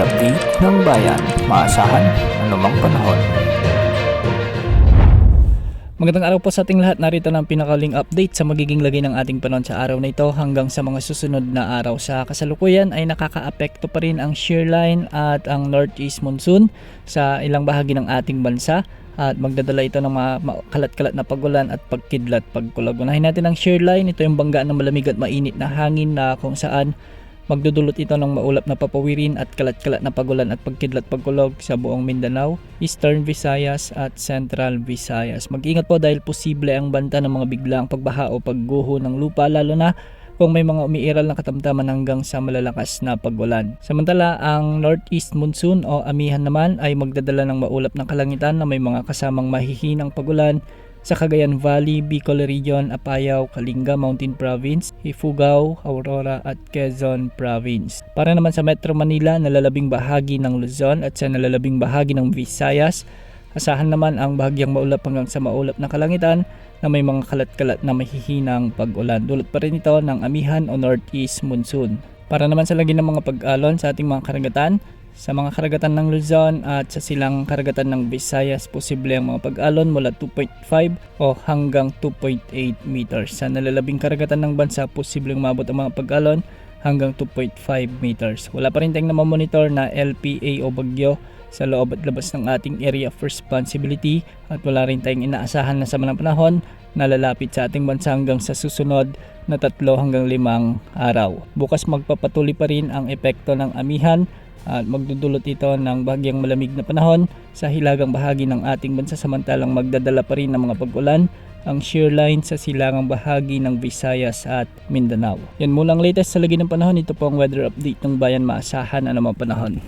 update ng bayan, maasahan anumang panahon. Magandang araw po sa ating lahat. Narito ng pinakaling update sa magiging lagay ng ating panahon sa araw na ito hanggang sa mga susunod na araw. Sa kasalukuyan ay nakakaapekto pa rin ang shear line at ang northeast monsoon sa ilang bahagi ng ating bansa at magdadala ito ng mga kalat-kalat na pagulan at pagkidlat pagkulog. Unahin natin ang shear line. Ito yung banggaan ng malamig at mainit na hangin na kung saan magdudulot ito ng maulap na papawirin at kalat-kalat na pagulan at pagkidlat pagkulog sa buong Mindanao, Eastern Visayas at Central Visayas. Mag-ingat po dahil posible ang banta ng mga biglaang pagbaha o pagguho ng lupa, lalo na kung may mga umiiral na katamtaman hanggang sa malalakas na pagulan. Samantala, ang Northeast Monsoon o amihan naman ay magdadala ng maulap na kalangitan na may mga kasamang mahihinang pagulan sa Cagayan Valley, Bicol Region, Apayao, Kalinga, Mountain Province, Ifugao, Aurora at Quezon Province. Para naman sa Metro Manila, nalalabing bahagi ng Luzon at sa nalalabing bahagi ng Visayas, asahan naman ang bahagyang maulap hanggang sa maulap na kalangitan na may mga kalat-kalat na mahihinang pag-ulan. Dulot pa rin ito ng amihan o Northeast Monsoon. Para naman sa lagi ng mga pag-alon sa ating mga karagatan, sa mga karagatan ng Luzon at sa silang karagatan ng Visayas, posible ang mga pag-alon mula 2.5 o hanggang 2.8 meters. Sa nalalabing karagatan ng bansa, posibleng maabot ang mga pag-alon hanggang 2.5 meters. Wala pa rin tayong namamonitor na LPA o bagyo sa loob at labas ng ating area of responsibility at wala rin tayong inaasahan na sa mga panahon na lalapit sa ating bansa hanggang sa susunod na 3 hanggang 5 araw. Bukas magpapatuloy pa rin ang epekto ng amihan at magdudulot ito ng bahagyang malamig na panahon sa hilagang bahagi ng ating bansa, samantalang magdadala pa rin ng mga pag-ulan ang shear line sa silangang bahagi ng Visayas at Mindanao. Yan muna ang latest sa lagi ng panahon. Ito po ang weather update ng bayan, maasahan anumang panahon.